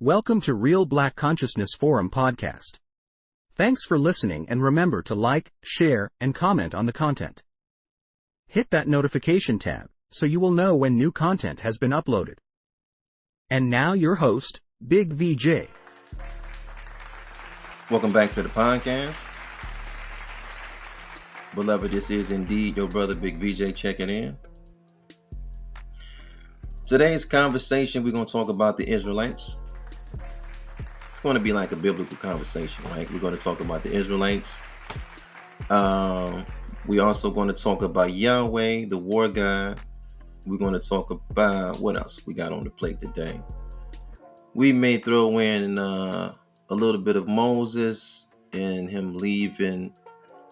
Welcome to Real Black Consciousness Forum podcast. Thanks for listening, and remember to like, share, and comment on the content. Hit that notification tab so you will know when new content has been uploaded. And now your host, Big VJ. Welcome back to the podcast. Beloved, this is indeed your brother Big VJ checking in. Today's conversation, we're going to talk about the Israelites. It's going to be like a biblical conversation, right? We're going to talk about the Israelites. We're also going to talk about Yahweh, the war god. We're going to talk about what else we got on the plate today. We may throw in a little bit of Moses and him leaving,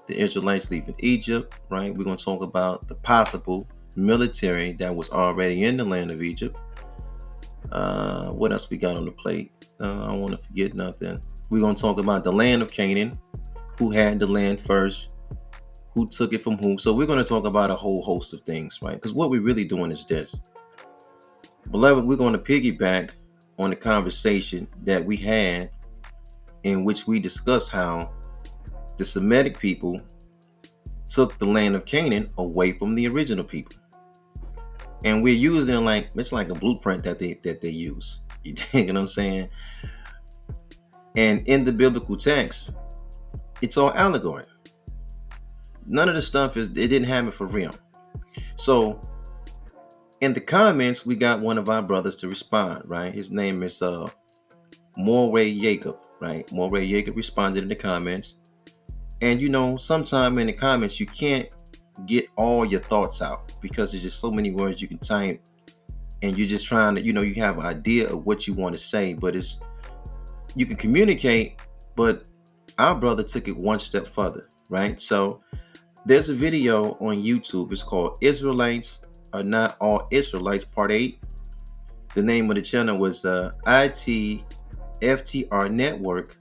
the Israelites leaving Egypt, right? We're going to talk about the possible military that was already in the land of Egypt. What else we got on the plate? I don't want to forget nothing. We're going to talk about the land of Canaan, who had the land first, who took it from who. So we're going to talk about a whole host of things, right? Because what we're really doing is this. Beloved, we're going to piggyback on the conversation that we had in which we discussed how the Semitic people took the land of Canaan away from the original people. And we're using it it's like a blueprint that they use. You dig what I'm saying? And in the biblical text, it's all allegory. None of the stuff it didn't happen for real. So in the comments, we got one of our brothers to respond, right? His name is Moray Jacob, right? Moray Jacob responded in the comments. And sometime in the comments, you can't get all your thoughts out because there's just so many words you can type. And you're just trying to, you have an idea of what you want to say, but you can communicate, but our brother took it one step further, right? So there's a video on YouTube. It's called Israelites Are Not All Israelites, Part 8. The name of the channel was ITFTR Network.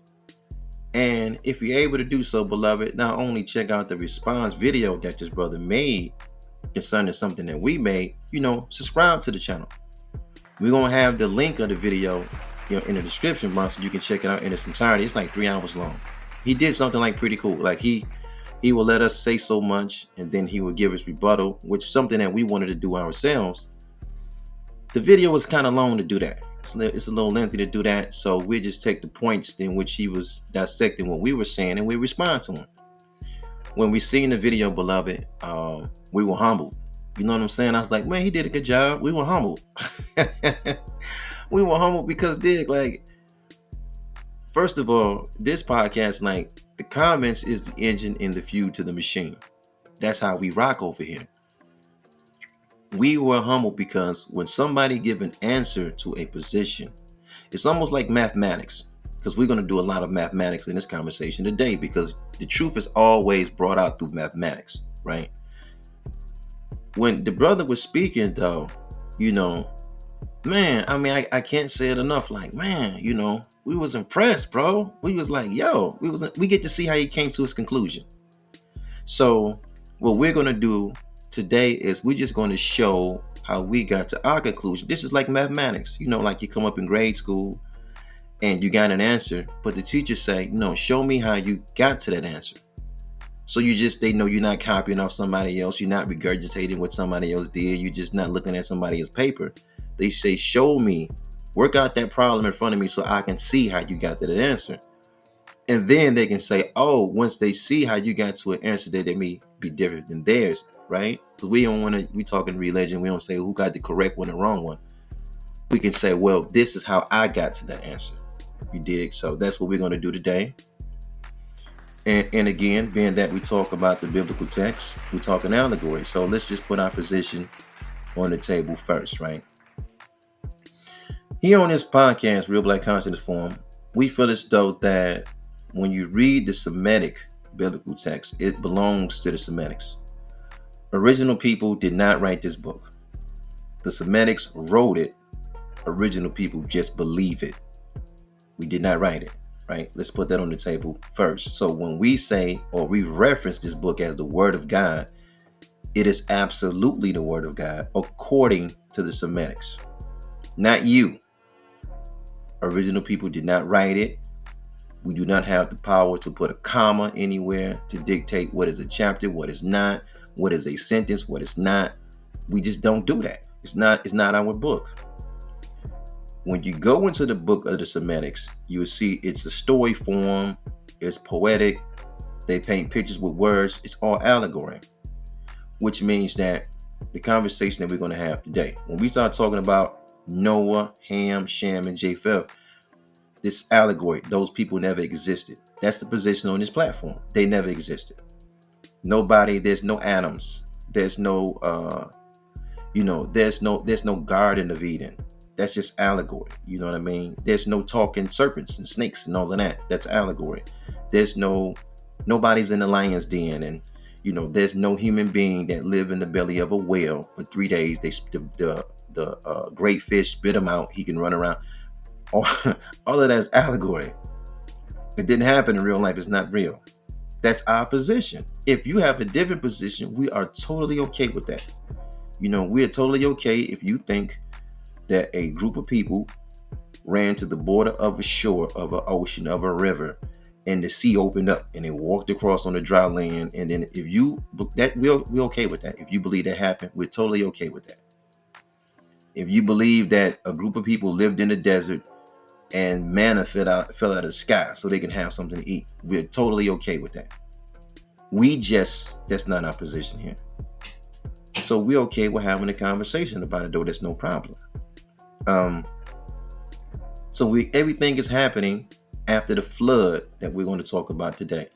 And if you're able to do so, beloved, not only check out the response video that this brother made concerning something that we made, subscribe to the channel. We're going to have the link of the video, in the description box so you can check it out in its entirety. It's like 3 hours long. He did something pretty cool. He will let us say so much and then he will give us rebuttal, which is something that we wanted to do ourselves. The video was kind of long to do that. It's a little lengthy to do that. So we just take the points in which he was dissecting what we were saying and we respond to him. When we seen the video, beloved, we were humbled. You know what I'm saying? I was like, man, he did a good job. We were humbled. We were humbled because, first of all, this podcast, the comments is the engine and the fuel to the machine. That's how we rock over here. We were humbled because when somebody give an answer to a position, it's almost like mathematics. Because we're going to do a lot of mathematics in this conversation today because the truth is always brought out through mathematics, right? When the brother was speaking, though, man, I can't say it enough. We was impressed, bro. We was like, yo, we get to see how he came to his conclusion. So what we're going to do today is we're just going to show how we got to our conclusion. This is like mathematics, you come up in grade school and you got an answer, but the teacher say, show me how you got to that answer. So they know you're not copying off somebody else. You're not regurgitating what somebody else did. You're just not looking at somebody else's paper. They say, show me, work out that problem in front of me so I can see how you got to that answer. And then they can say, oh, once they see how you got to an answer that they may be different than theirs, right? Because we talking religion. We don't say who got the correct one or wrong one. We can say, well, this is how I got to that answer. You dig? So that's what we're going to do today. And again, being that we talk about the biblical text, we talk an allegory. So let's just put our position on the table first, right? Here on this podcast, Real Black Consciousness Forum, we feel as though that when you read the Semitic biblical text, it belongs to the Semitics. Original people did not write this book. The Semitics wrote it. Original people just believe it. We did not write it, right? Let's put that on the table first. So when we say or we reference this book as the Word of God, it is absolutely the Word of God according to the Semitics. Not you. Original people did not write it. We do not have the power to put a comma anywhere to dictate what is a chapter, what is not, what is a sentence, what is not. We just don't do that. It's not our book. When you go into the book of the Semitics, you will see it's a story form, it's poetic, they paint pictures with words, it's all allegory, which means that the conversation that we're going to have today, when we start talking about Noah, Ham, Shem, and Japheth, this allegory, those people never existed. That's the position on this platform. They never existed. Nobody, there's no Adams. There's no, there's no Garden of Eden. That's just allegory. You know what I mean? There's no talking serpents and snakes and all of that. That's allegory. Nobody's in the lion's den, and there's no human being that live in the belly of a whale for 3 days. The great fish spit him out. He can run around. All of that's allegory. It didn't happen in real life. It's not real. That's our position. If you have a different position, we are totally okay with that. We are totally okay if you think that a group of people ran to the border of a shore, of an ocean, of a river, and the sea opened up and they walked across on the dry land. And then if you that we're okay with that. If you believe that happened, we're totally okay with that. If you believe that a group of people lived in the desert and manna fell out of the sky so they can have something to eat, we're totally okay with that. That's not our position here. So we're okay with having a conversation about it, though. That's no problem. Everything is happening after the flood that we're going to talk about today.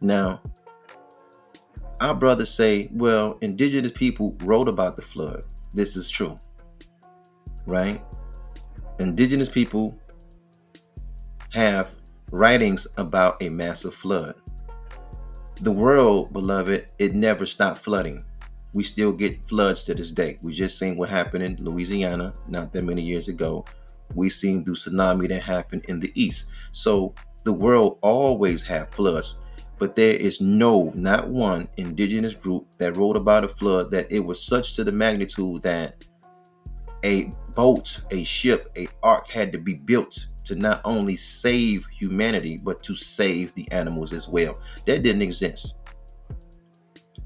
Now, our brothers say, well, indigenous people wrote about the flood. This is true, right? Indigenous people have writings about a massive flood. The world, beloved, it never stopped flooding. We still get floods to this day. We just seen what happened in Louisiana not that many years ago. We seen the tsunami that happened in the east. So the world always have floods, but there is not one indigenous group that wrote about a flood that it was such to the magnitude that a boat, a ship, a ark had to be built to not only save humanity, but to save the animals as well. That didn't exist.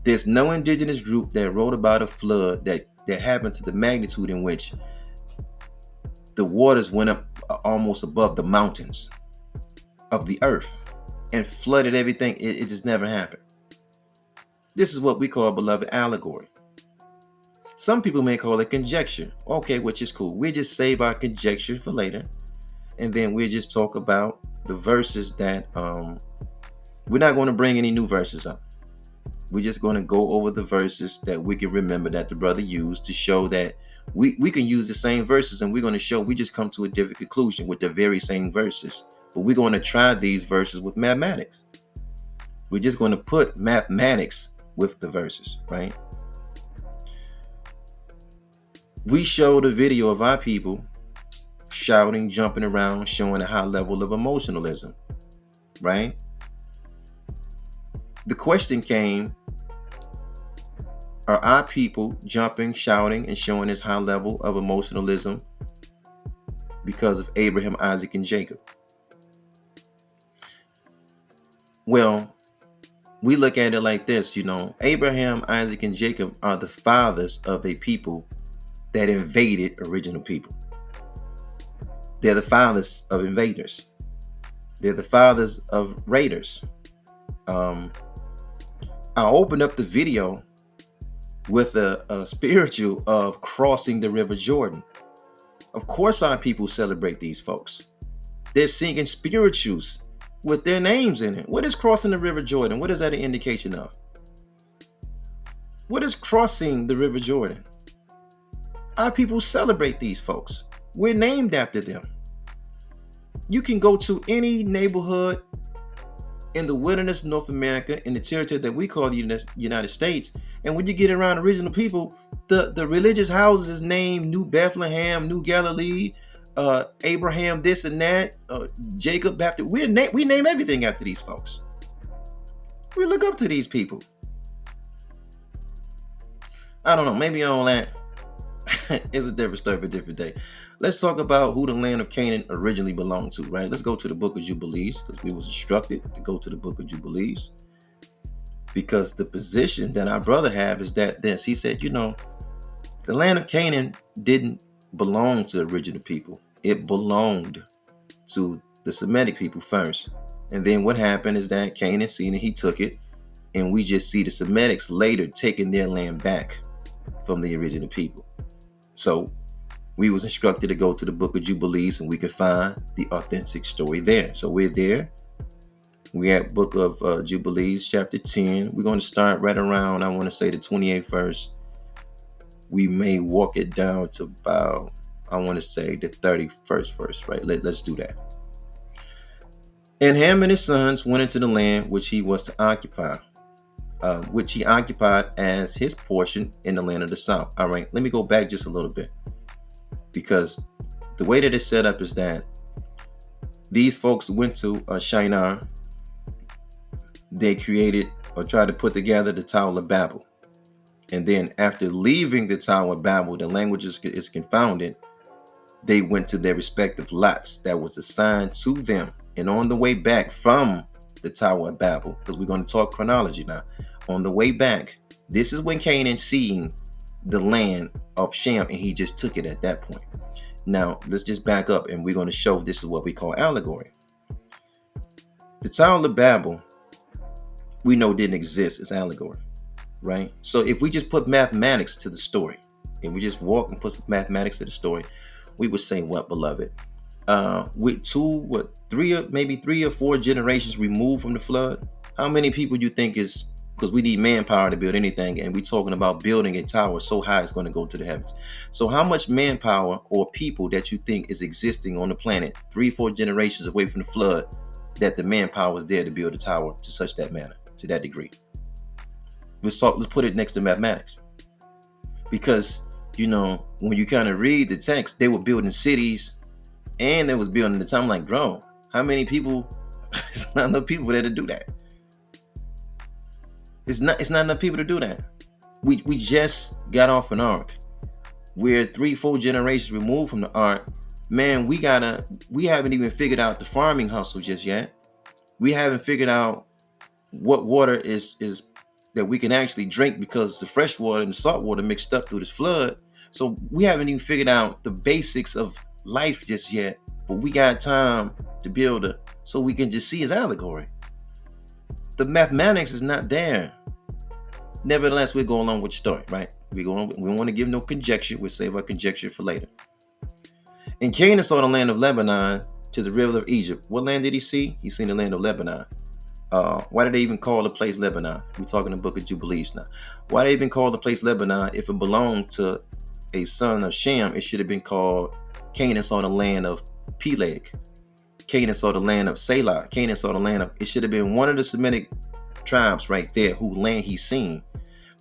There's no indigenous group that wrote about a flood that happened to the magnitude in which the waters went up almost above the mountains of the earth and flooded everything. It just never happened. This is what we call, beloved, allegory. Some people may call it conjecture. Okay, which is cool. We just save our conjecture for later. And then we'll just talk about the verses that we're not going to bring any new verses up. We're just going to go over the verses that we can remember that the brother used to show that we can use the same verses, and we're going to show we just come to a different conclusion with the very same verses. But we're going to try these verses with mathematics. We're just going to put mathematics with the verses, right? We showed a video of our people shouting, jumping around, showing a high level of emotionalism, right? The question came, are our people jumping, shouting, and showing this high level of emotionalism because of Abraham, Isaac, and Jacob? Well, we look at it like this, Abraham, Isaac, and Jacob are the fathers of a people that invaded original people. They're the fathers of invaders. They're the fathers of raiders. I opened up the video with a spiritual of crossing the River Jordan. Of course, our people celebrate these folks. They're singing spirituals with their names in it. What is crossing the River Jordan? What is that an indication of? What is crossing the River Jordan? Our people celebrate these folks. We're named after them. You can go to any neighborhood in the wilderness, North America, in the territory that we call the United States. And when you get around original people, the religious houses is named New Bethlehem, New Galilee, Abraham, this and that, Jacob, Baptist. We name everything after these folks. We look up to these people. I don't know. Maybe all that is a different story for a different day. Let's talk about who the land of Canaan originally belonged to, right? Let's go to the book of Jubilees, because we was instructed to go to the book of Jubilees. Because the position that our brother have is that this. He said, the land of Canaan didn't belong to the original people. It belonged to the Semitic people first. And then what happened is that Canaan seen it, he took it, and we just see the Semitics later taking their land back from the original people. So we was instructed to go to the book of Jubilees, and we can find the authentic story there. So we're there. We're at book of Jubilees, chapter 10. We're going to start right around, I want to say, the 28th verse. We may walk it down to about, I want to say, the 31st verse, right? Let's do that. And Ham and his sons went into the land which he was to occupy, which he occupied as his portion in the land of the south. All right, let me go back just a little bit, because the way that it's set up is that these folks went to Shinar. They created or tried to put together the Tower of Babel. And then after leaving the Tower of Babel, the language is confounded. They went to their respective lots that was assigned to them. And on the way back from the Tower of Babel, because we're going to talk chronology now, on the way back, this is when Canaan seen the land of Shem, and he just took it at that point. Now, let's just back up, and we're going to show this is what we call allegory. The Tower of Babel, we know didn't exist as allegory, right? So if we just put mathematics to the story, and we just walk and put some mathematics to the story, we would say what, beloved? With three or four generations removed from the flood, how many people do you think is, because we need manpower to build anything, and we're talking about building a tower so high it's going to go to the heavens. So how much manpower or people that you think is existing on the planet 3-4 generations away from the flood, that the manpower was there to build a tower to such that manner, to that degree? Let's put it next to mathematics. Because, when you kind of read the text, they were building cities, and they was building the time. Like, bro, how many people? It's not enough people there to do that. It's not enough people to do that. We just got off an ark. We're 3-4 generations removed from the ark. Man, we haven't even figured out the farming hustle just yet. We haven't figured out what water is that we can actually drink, because the fresh water and the salt water mixed up through this flood. So we haven't even figured out the basics of life just yet, but we got time to build so we can just see his allegory. The mathematics is not there. Nevertheless, we'll go along with the story, right? We don't want to give no conjecture. We'll save our conjecture for later. And Canaan saw the land of Lebanon to the river of Egypt. What land did he see? He seen the land of Lebanon. Why did they even call the place Lebanon? We're talking the book of Jubilees now. Why did they even call the place Lebanon? If it belonged to a son of Shem, it should have been called Canaan saw the land of Peleg. Canaan saw the land of Selah. Canaan saw the land of, it should have been one of the Semitic tribes right there who land he's seen.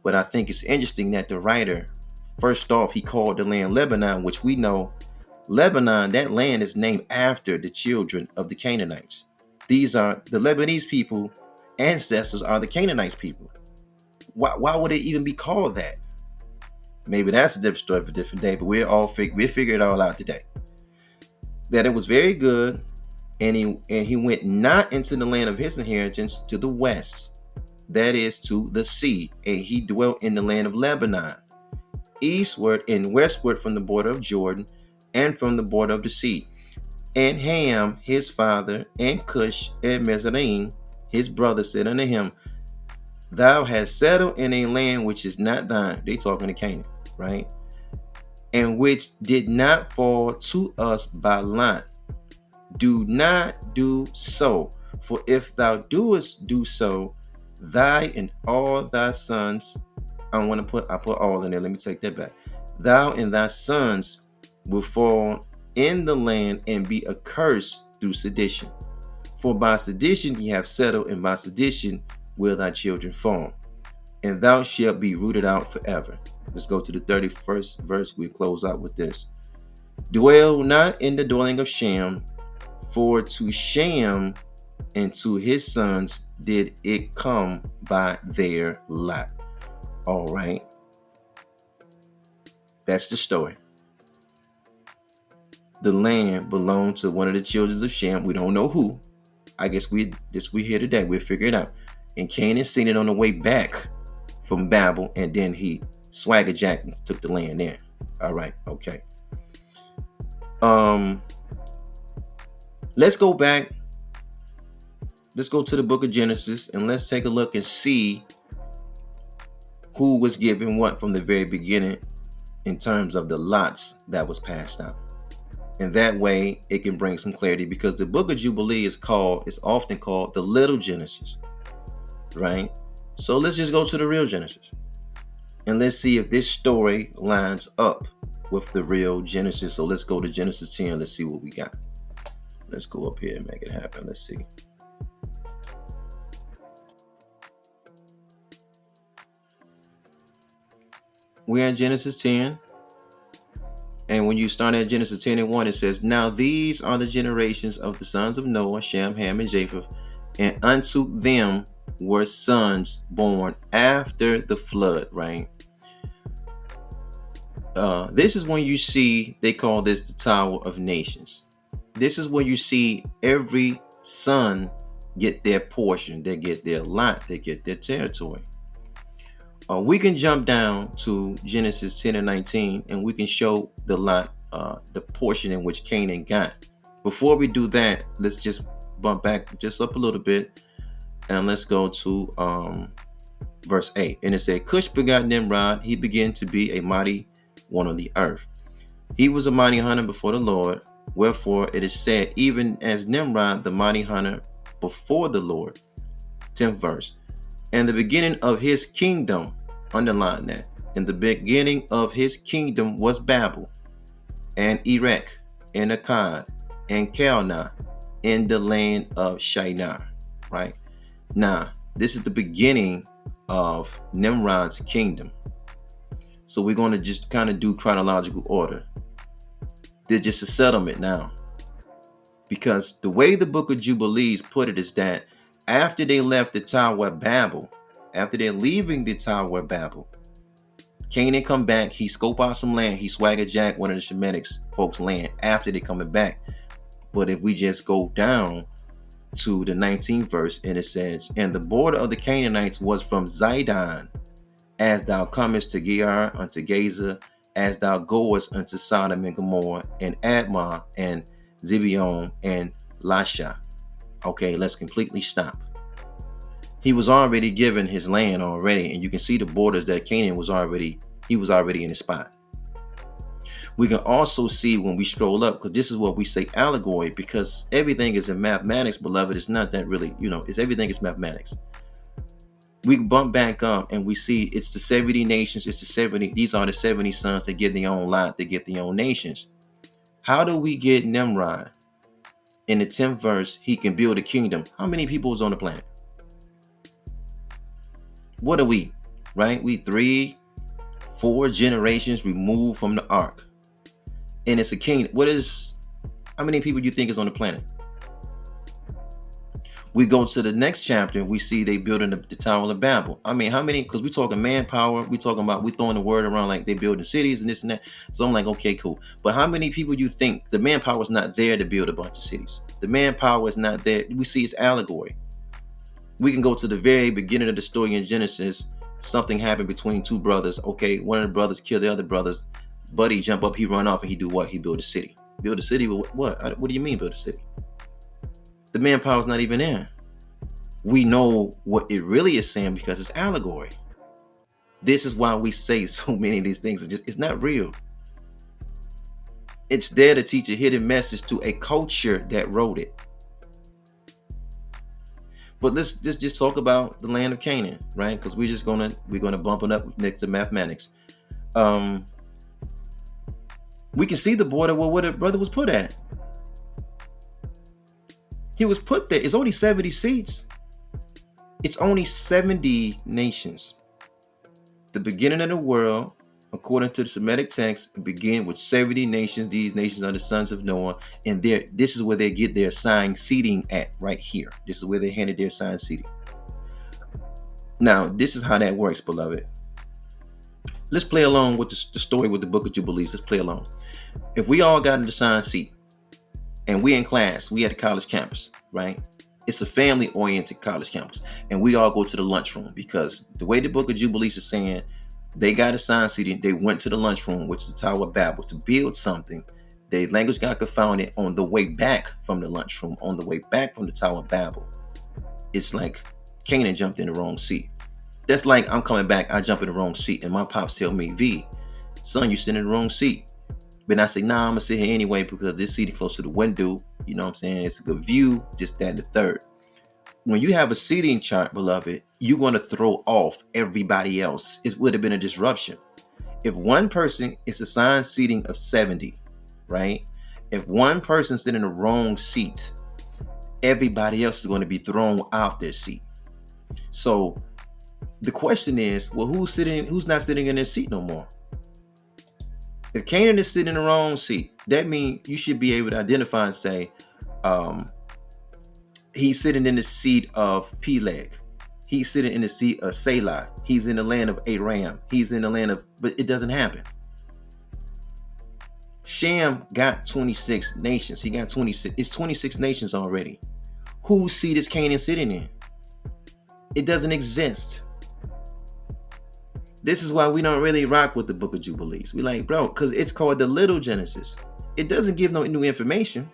But I think it's interesting that the writer, first off, he called the land Lebanon, which we know Lebanon, that land is named after the children of the Canaanites. These are the Lebanese people, ancestors are the Canaanites people. Why would it even be called that? Maybe that's a different story for a different day, but we'll figure it all out today. That it was very good, and he went not into the land of his inheritance to the west, that is to the sea, and he dwelt in the land of Lebanon, eastward and westward from the border of Jordan and from the border of the sea. And Ham, his father, and Cush, and Mizraim, his brother, said unto him, Thou hast settled in a land which is not thine. They talking to Canaan, right? And which did not fall to us by lot. Do not do so. For if thou doest do so, thy and all thy sons, I put all in there. Let me take that back. Thou and thy sons will fall in the land and be accursed through sedition. For by sedition ye have settled, and by sedition will thy children fall, and thou shalt be rooted out forever. Let's go to the 31st verse. We'll close out with this. Dwell not in the dwelling of Shem, for to Shem and to his sons did it come by their lot. All right. That's the story. the land belonged to one of the children of Shem. We don't know who. I guess we here today. We'll figure it out. And Canaan seen it on the way back from Babel, and then he swagger jack and took the land there. All right, okay. Let's go back. Let's go to the book of Genesis and let's take a look and see who was given what from the very beginning in terms of the lots that was passed out. And that way it can bring some clarity, because the book of Jubilee is often called the little Genesis, right? So let's just go to the real Genesis and let's see if this story lines up with the real Genesis. So let's go to Genesis 10. Let's see what we got. Let's go up here and make it happen. Let's see. We're in Genesis 10. And when you start at Genesis 10 and 1, it says, "Now these are the generations of the sons of Noah, Shem, Ham, and Japheth. And unto them were sons born after the flood," right? This is when you see, they call this the Tower of Nations. This is when you see every son get their portion. They get their lot. They get their territory. We can jump down to Genesis 10 and 19, and we can show the lot, the portion in which Canaan got. Before we do that, let's just bump back just up a little bit, and let's go to verse 8. And it said, "Cush begot Nimrod. He began to be a mighty one of the earth. He was a mighty hunter before the Lord. Wherefore it is said, even as Nimrod, the mighty hunter before the Lord." 10th verse. "And the beginning of his kingdom," underline that, "in the beginning of his kingdom was Babel, and Erech, and Akkad, and Calneh, in the land of Shinar," right? Now, this is the beginning of Nimrod's kingdom. So we're going to just kind of do chronological order. There's just a settlement now. Because the way the book of Jubilees put it is that after they left the Tower of Babel, after they're leaving the Tower of Babel, Canaan come back, he scope out some land, he swagger jack one of the Semitics folks' land after they coming back. But if we just go down to the 19th verse, and it says, "And the border of the Canaanites was from Zidon, as thou comest to Gerar unto Gaza, as thou goest unto Sodom and Gomorrah, and Admah, and Zibeon, and Lasha." Okay, let's completely stop. He was already given his land already, and you can see the borders that Canaan was already in his spot. We can also see when we scroll up, because this is what we say allegory, because everything is in mathematics, beloved. It's not that really, it's everything is mathematics. We bump back up and we see it's the 70 nations. These are the 70 sons that get their own lot, they get their own nations. How do we get Nimrod? In the 10th verse, he can build a kingdom. How many people is on the planet? What are we? Right? We 3-4 generations removed from the ark. And it's a kingdom. How many people do you think is on the planet? We go to the next chapter and we see they building the Tower of Babel. I mean, how many? Because we talking manpower. We throwing the word around like they building cities and this and that. So I'm like, okay, cool. But how many people do you think the manpower is not there to build a bunch of cities? The manpower is not there. We see it's allegory. We can go to the very beginning of the story in Genesis. Something happened between two brothers. Okay, one of the brothers killed the other brothers. Buddy jump up, he run off, and he do what? He build a city. Build a city with what? What do you mean build a city? The manpower is not even there. We know what it really is saying because it's allegory. This is why we say so many of these things. It's not real. It's there to teach a hidden message to a culture that wrote it. But let's just talk about the land of Canaan, right? Because we're gonna bump it up next to mathematics. We can see the border where the brother was put at. He was put there. It's only 70 seats. It's only 70 nations. The beginning of the world, according to the Semitic text, began with 70 nations. These nations are the sons of Noah. And this is where they get their assigned seating at, right here. This is where they handed their assigned seating. Now, this is how that works, beloved. let's play along with the story with the Book of Jubilees. Let's play along. If we all got an assigned seat and we in class, we at a college campus, right? It's a family-oriented college campus, and we all go to the lunchroom because the way the Book of Jubilees is saying, they got assigned seating. They went to the lunchroom, which is the Tower of Babel, to build something. The language got confounded on the way back from the lunchroom, on the way back from the Tower of Babel. It's like Canaan jumped in the wrong seat. That's like I'm coming back, I jump in the wrong seat, and my pops tell me, V, son, you sit in the wrong seat. But I say, nah, I'm gonna sit here anyway because this seat is close to the window. You know what I'm saying? It's a good view, just that and the third. When you have a seating chart, beloved, you're going to throw off everybody else. It would have been a disruption. If one person is assigned seating of 70, right? If one person sits in the wrong seat, everybody else is going to be thrown off their seat. So the question is, well, who's not sitting in their seat no more? If Canaan is sitting in the wrong seat, that means you should be able to identify and say, he's sitting in the seat of Peleg. He's sitting in the seat of Selah. He's in the land of Aram. He's in the land of, but it doesn't happen. Shem got 26 nations. He got 26. It's 26 nations already. Whose seat is Canaan sitting in? It doesn't exist. This is why we don't really rock with the Book of Jubilees. We like, bro, because it's called the Little Genesis. It doesn't give no new information.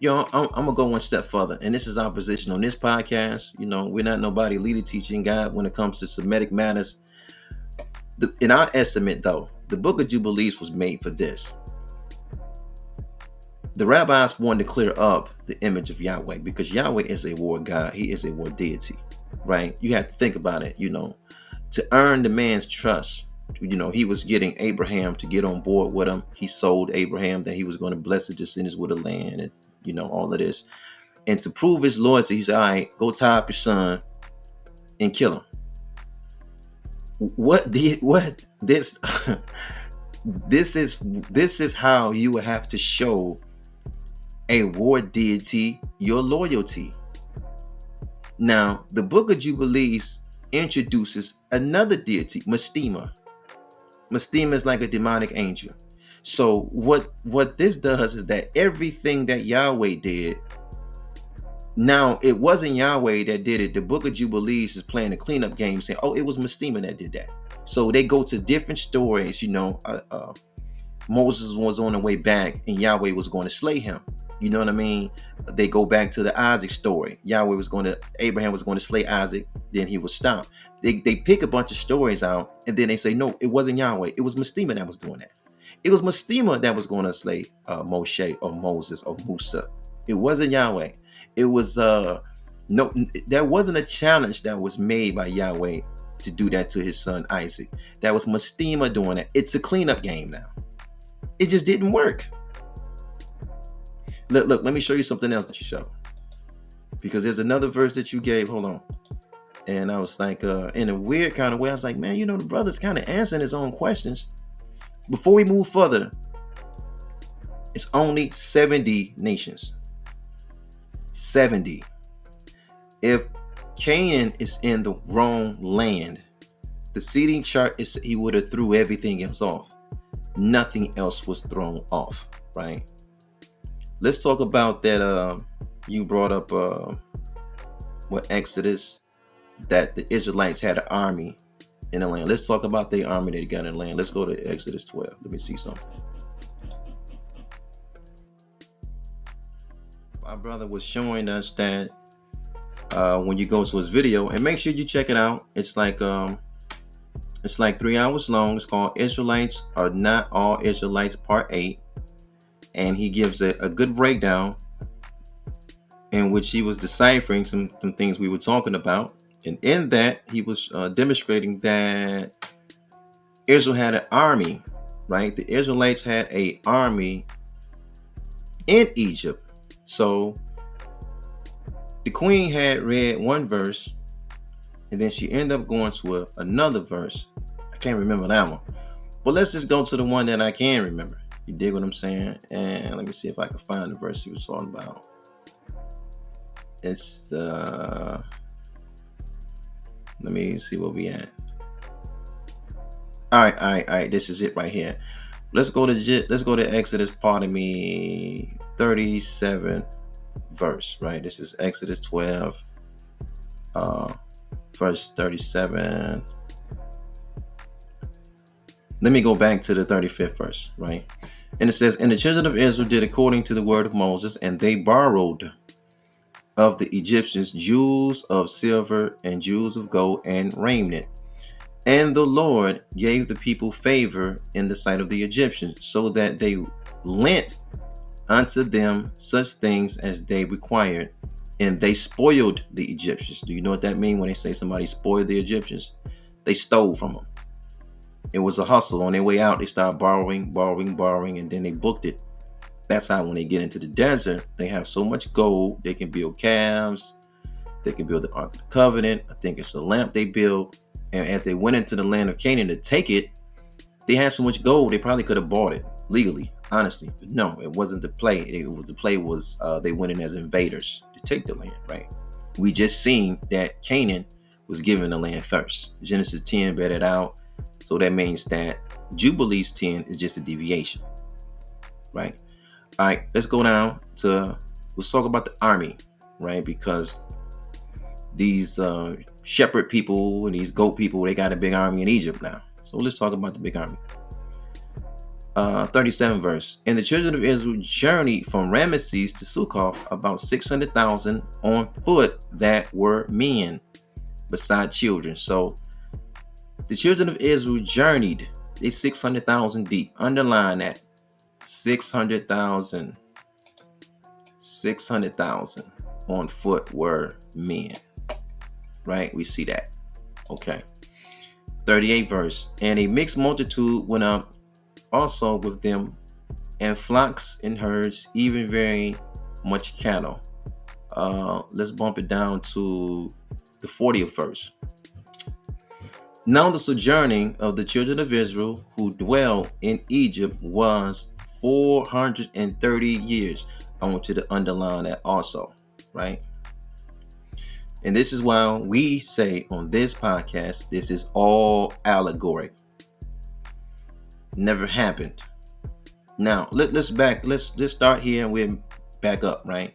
I'm gonna go one step further, and this is our position on this podcast. We're not nobody leader teaching God when it comes to Semitic matters. In our estimate, though, the Book of Jubilees was made for this. The rabbis wanted to clear up the image of Yahweh because Yahweh is a war God. He is a war deity, right? You have to think about it. To earn the man's trust. He was getting Abraham to get on board with him. He sold Abraham that he was going to bless the descendants with a land and all of this. And to prove his loyalty, he said, all right, go tie up your son and kill him. This is how you would have to show a war deity your loyalty. Now, the Book of Jubilees introduces another deity, Mastema. Mastema is like a demonic angel. So what this does is that everything that Yahweh did, now it wasn't Yahweh that did it. The Book of Jubilees is playing a cleanup game saying, oh, it was Mastema that did that. So they go to different stories. Moses was on the way back and Yahweh was going to slay him. You know what I mean? They go back to the Isaac story. Abraham was going to slay Isaac, then he was stopped. They pick a bunch of stories out and then they say, no, it wasn't Yahweh. It was Mastema that was doing that. It was Mastema that was going to slay Moshe or Moses or Musa. It wasn't Yahweh. It was there wasn't a challenge that was made by Yahweh to do that to his son Isaac. That was Mastema doing it. It's a cleanup game now. It just didn't work. Look, let me show you something else that you showed. Because there's another verse that you gave. Hold on. And I was like, in a weird kind of way, I was like, man, the brother's kind of answering his own questions. Before we move further, it's only 70 nations. 70. If Canaan is in the wrong land, the seating chart is he would have threw everything else off. Nothing else was thrown off, right? Let's talk about that. You brought up Exodus, that the Israelites had an army in the land. Let's talk about the army that got in the land. Let's go to Exodus 12. Let me see something. My brother was showing us that when you go to his video, and make sure you check it out. It's like 3 hours long. It's called Israelites Are Not All Israelites Part 8. And he gives a good breakdown in which he was deciphering some things we were talking about. And in that, he was demonstrating that Israel had an army, right? The Israelites had an army in Egypt. So the queen had read one verse, and then she ended up going to another verse. I can't remember that one. But let's just go to the one that I can remember. You dig what I'm saying? And let me see if I can find the verse he was talking about. It's let me see where we at. All right. This is it right here. Let's go to Exodus, pardon me, 37 verse, right? This is Exodus 12, verse 37. Let me go back to the 35th verse, right? And it says, and the children of Israel did according to the word of Moses, and they borrowed of the Egyptians jewels of silver and jewels of gold and raiment. And the Lord gave the people favor in the sight of the Egyptians, so that they lent unto them such things as they required, and they spoiled the Egyptians. Do you know what that means when they say somebody spoiled the Egyptians? They stole from them. It was a hustle. On their way out, they started borrowing, and then they booked it. That's how when they get into the desert, they have so much gold, they can build calves, they can build the Ark of the Covenant. I think it's a lamp they built. And as they went into the land of Canaan to take it, they had so much gold, they probably could have bought it legally, honestly. But no, it wasn't the play. They went in as invaders to take the land, right? We just seen that Canaan was given the land first. Genesis 10 bear it out. So that means that Jubilees 10 is just a deviation, right? All right, let's go down to, let's talk about the army, right? Because these shepherd people and these goat people, they got a big army in Egypt now. So let's talk about the big army. 37 verse. And the children of Israel journeyed from Ramesses to Succoth, about 600,000 on foot that were men, beside children. So the children of Israel journeyed. They 600,000 deep. Underline that. 600,000 on foot were men. Right? We see that. Okay. 38 verse. And a mixed multitude went up also with them, and flocks and herds, even very much cattle. Let's bump it down to the 40th verse. Now the sojourning of the children of Israel who dwell in Egypt was 430 years. I want you to underline that also, right? And this is why we say on this podcast, this is all allegory. Never happened. Now let's start here and we'll back up, right?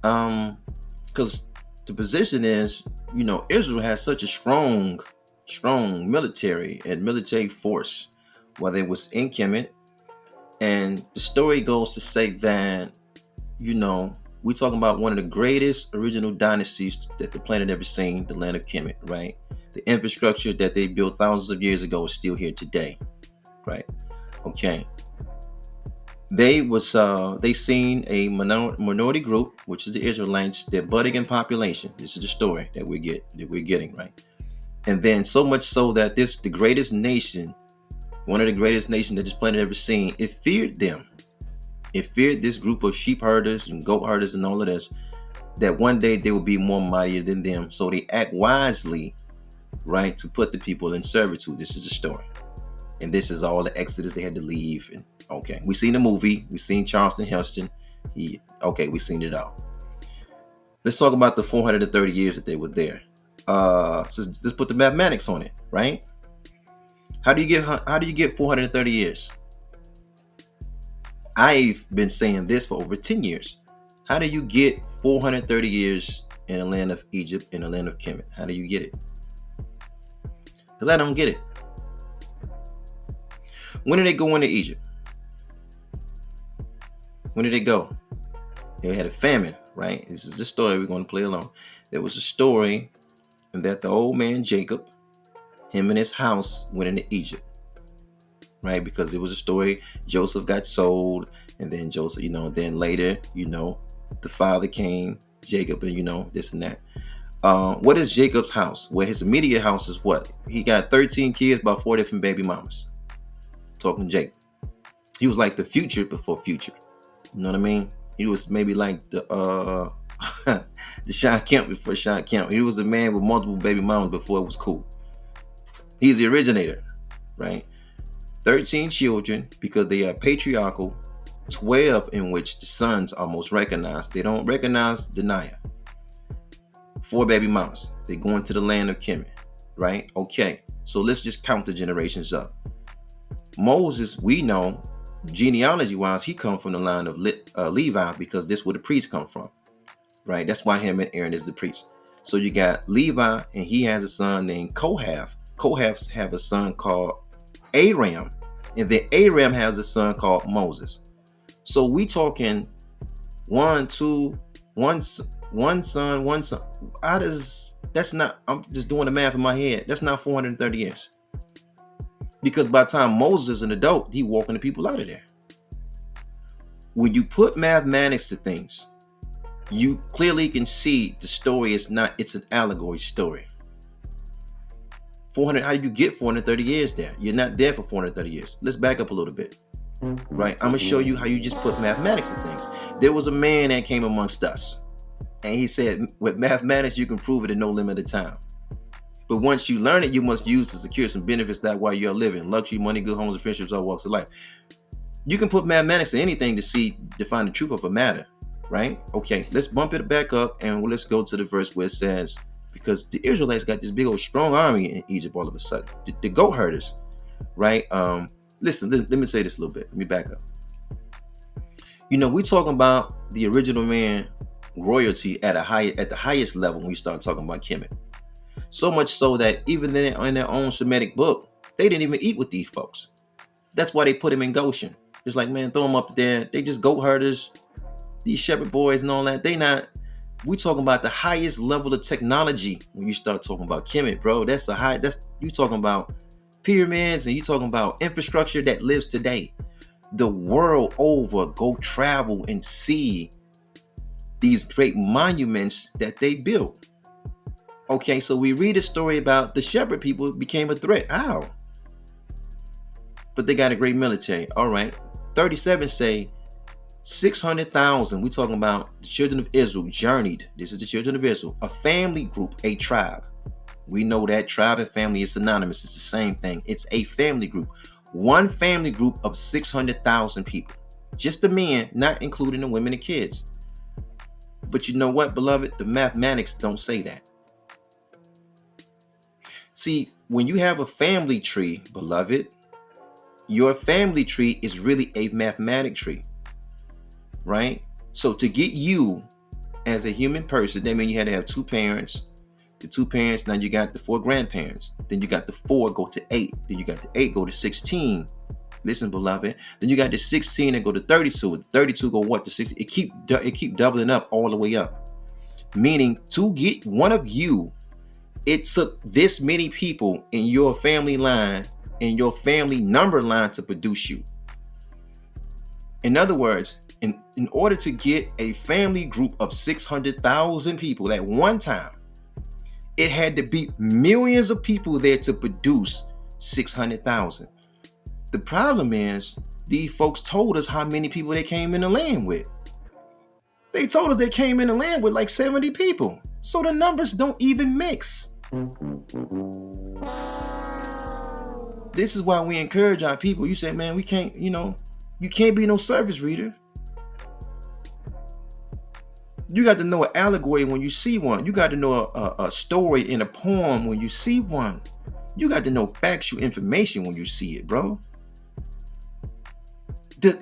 Because the position is, Israel has such a strong military force while they was in Kemet. And the story goes to say that, we're talking about one of the greatest original dynasties that the planet ever seen, the land of Kemet, right? The infrastructure that they built thousands of years ago is still here today, right? Okay. They seen a minority group, which is the Israelites. They're budding in population. This is the story that we're getting, right? And then so much so that the greatest nation, one of the greatest nations that this planet ever seen, it feared them. It feared this group of sheep herders and goat herders and all of this, that one day they will be more mightier than them. So they act wisely, right, to put the people in servitude. This is the story. And this is all the Exodus they had to leave. And okay, we seen the movie. We seen Charleston Heston. We seen it all. Let's talk about the 430 years that they were there. So let's put the mathematics on it, right? How do you get 430 years? I've been saying this for over 10 years. How do you get 430 years in the land of Egypt, in the land of Kemet? How do you get it? Because I don't get it. When did they go into Egypt? When did they go? They had a famine, right? This is the story we're going to play along. There was a story that the old man Jacob, him and his house went into Egypt, right? Because it was a story. Joseph got sold, and then Joseph, then later, the father came, Jacob, and this and that. What is Jacob's house? Well, his immediate house is what? He got 13 kids by 4 different baby mamas. Talking Jacob. He was like the future before future. You know what I mean? He was maybe like the Sean Kemp before Sean Kemp. He was a man with multiple baby mamas before it was cool. He's the originator, right? 13 children because they are patriarchal. 12 in which the sons are most recognized. They don't recognize Deniah. 4 baby mamas. They go into the land of Kemet, right? Okay. So let's just count the generations up. Moses, we know, genealogy-wise, he come from the line of Levi, because this is where the priests come from, right? That's why him and Aaron is the priest. So you got Levi, and he has a son named Kohath. Kohath have a son called Aram, and then Aram has a son called Moses. So we talking one son. That's not, I'm just doing the math in my head. That's not 430 years. Because by the time Moses is an adult, he walking the people out of there. When you put mathematics to things, you clearly can see the story is not, it's an allegory story. 400, how did you get 430 years there? You're not there for 430 years. Let's back up a little bit, right? I'm gonna show you how you just put mathematics to things. There was a man that came amongst us, and he said, with mathematics, you can prove it in no limited time. But once you learn it, you must use to secure some benefits that while you're living. Luxury, money, good homes, and friendships, all walks of life. You can put mathematics to anything to define the truth of a matter, right? Okay, let's bump it back up, and let's go to the verse where it says, because the Israelites got this big old strong army in Egypt all of a sudden. The goat herders, right? Listen, let me say this a little bit. Let me back up. You know, we're talking about the original man royalty at the highest level when we start talking about Kemet. So much so that even in their own Semitic book, they didn't even eat with these folks. That's why they put him in Goshen. It's like, man, throw them up there. They just goat herders, these shepherd boys and all that. We talking about the highest level of technology when you start talking about Kemet, bro. You talking about pyramids, and you talking about infrastructure that lives today. The world over, go travel and see these great monuments that they built. Okay, so we read a story about the shepherd people became a threat. How? But they got a great military. All right. 37 say 600,000. We're talking about the children of Israel journeyed. This is the children of Israel. A family group, a tribe. We know that tribe and family is synonymous. It's the same thing. It's a family group. One family group of 600,000 people. Just the men, not including the women and kids. But you know what, beloved? The mathematics don't say that. See, when you have a family tree, beloved, your family tree is really a mathematic tree, right? So to get you as a human person, that means you had to have two parents. The two parents, now you got the four grandparents. Then you got the 4 go to 8. Then you got the 8 go to 16. Listen, beloved. Then you got the 16 and go to 32. 32 go what to 60? It keep doubling up all the way up. Meaning to get one of you, it took this many people in your family line, in your family number line, to produce you. In other words, in order to get a family group of 600,000 people at one time, it had to be millions of people there to produce 600,000. The problem is, these folks told us how many people they came in the land with. They told us they came in the land with like 70 people. So the numbers don't even mix. This is why we encourage our people. You say, man, we can't, you can't be no service reader. You got to know an allegory when you see one. You got to know a story in a poem when you see one. You got to know factual information when you see it, bro.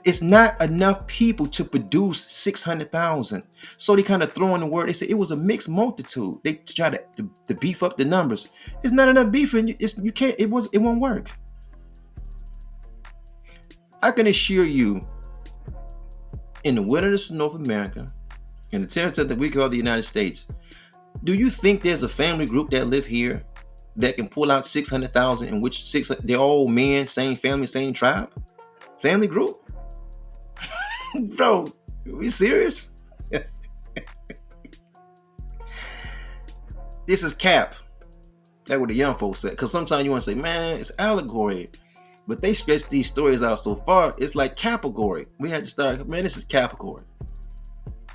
It's not enough people to produce 600,000. So they kind of throw in the word. They say it was a mixed multitude. They try to beef up the numbers. It's not enough beef, and you can't. It won't work. I can assure you, in the wilderness of North America, in the territory that we call the United States, do you think there's a family group that live here that can pull out 600,000 in which they're all men, same family, same tribe? Family group? Bro, are we serious? This is cap. That's what the young folks said. Because sometimes you want to say, man, it's allegory. But they stretch these stories out so far, it's like capagory. We had to start, man, this is capagory.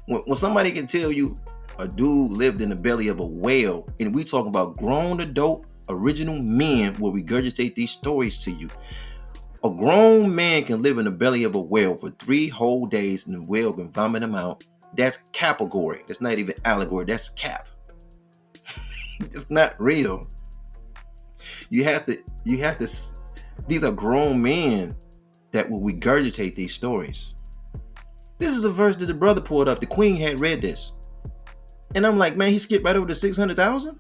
When somebody can tell you a dude lived in the belly of a whale, and we talk about grown adult original men will regurgitate these stories to you. A grown man can live in the belly of a whale for 3 whole days, and the whale can vomit him out. That's capagory. That's not even allegory. That's cap. It's not real. You have to. These are grown men that will regurgitate these stories. This is a verse that the brother pulled up. The queen had read this, and I'm like, man, he skipped right over to 600,000.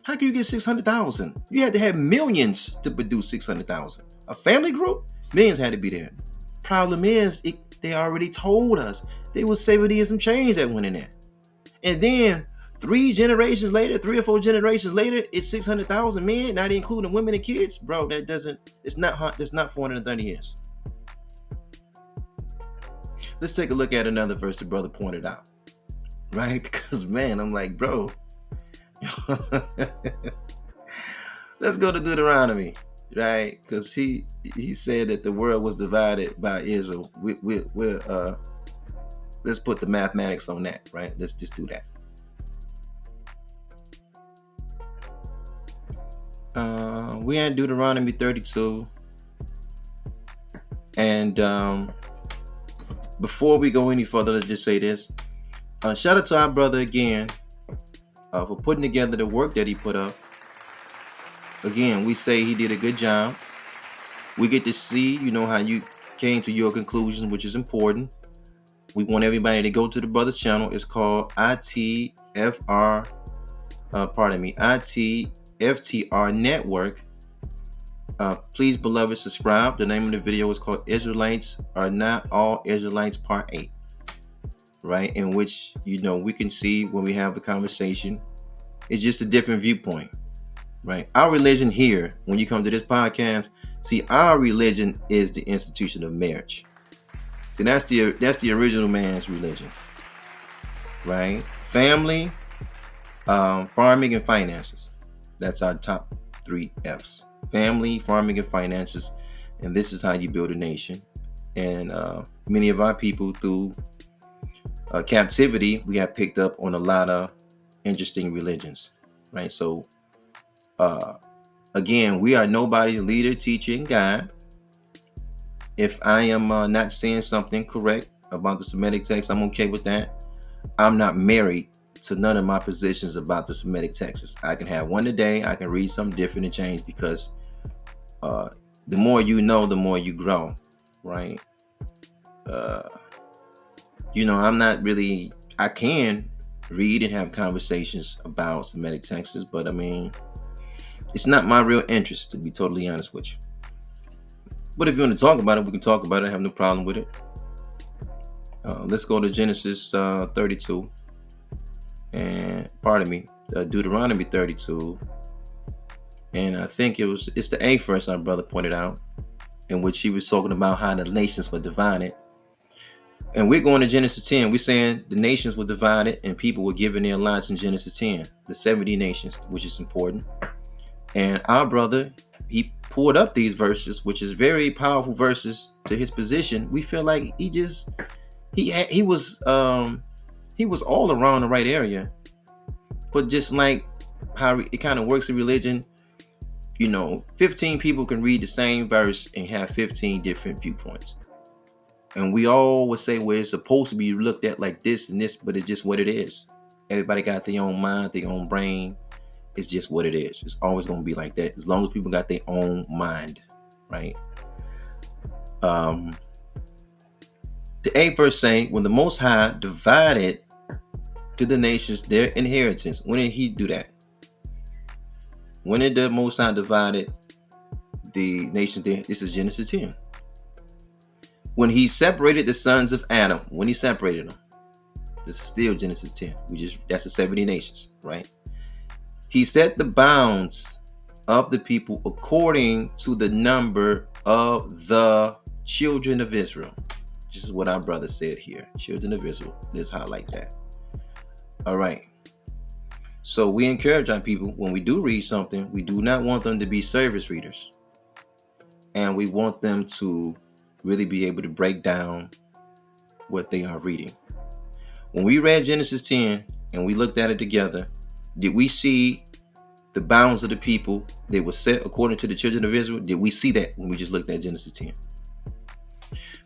How can you get 600,000? You had to have millions to produce 600,000. A family group, millions had to be there. Problem is, they already told us there was 70 and some change that went in there, and then 3 or 4 generations later, it's 600,000 men, not including women and kids. Bro, it's not 430 years. Let's take a look at another verse the brother pointed out, right? Because, man, I'm like, bro, let's go to Deuteronomy, right? Because he said that the world was divided by Israel. Let's put the mathematics on that, right? Let's just do that. We had Deuteronomy 32, and before we go any further, let's just say this. Shout out to our brother again for putting together the work that he put up. Again, we say he did a good job. We get to see, how you came to your conclusions, which is important. We want everybody to go to the brother's channel. It's called ITFR Network. Please, beloved, subscribe. The name of the video is called Israelites Are Not All Israelites Part 8. Right? In which, we can see when we have the conversation. It's just a different viewpoint. Right? Our religion here, when you come to this podcast, see, our religion is the institution of marriage. See, that's the original man's religion. Right? Family, farming, and finances. That's our top 3 F's. Family, farming, and finances. And this is how you build a nation. And many of our people, through captivity, we have picked up on a lot of interesting religions. Right? So, again, we are nobody's leader, teacher, and guide. If I am not saying something correct about the Semitic text, I'm okay with that. I'm not married to none of my positions about the Semitic texts. I can have one today. I can read something different and change, because the more you know, the more you grow, right? I'm not really. I can read and have conversations about Semitic texts, but I mean, it's not my real interest, to be totally honest with you. But if you want to talk about it, we can talk about it. I have no problem with it. Let's go to Genesis 32. And Deuteronomy 32. And I think it's the 8th verse our brother pointed out, in which he was talking about how the nations were divided. And we're going to Genesis 10. We're saying the nations were divided and people were given their lots in Genesis 10. The 70 nations, which is important. And our brother, he pulled up these verses, which is very powerful verses to his position. We feel like he was all around the right area. But just like how it kind of works in religion, 15 people can read the same verse and have 15 different viewpoints. And we all would say, well, it's supposed to be looked at like this and this, but it's just what it is. Everybody got their own mind, their own brain. It's just what it is. It's always going to be like that, as long as people got their own mind, right? The 8th verse saying, when the Most High divided to the nations their inheritance. When did he do that? When did the Most High divided the nations there? This is Genesis 10. When he separated the sons of Adam, when he separated them. This is still Genesis 10. That's the 70 nations, right? He set the bounds of the people according to the number of the children of Israel. This is what our brother said here. Children of Israel. Let's highlight that. All right. So we encourage our people, when we do read something, we do not want them to be service readers. And we want them to really be able to break down what they are reading. When we read Genesis 10 and we looked at it together, did we see the bounds of the people that were set according to the children of Israel? Did we see that when we just looked at Genesis 10?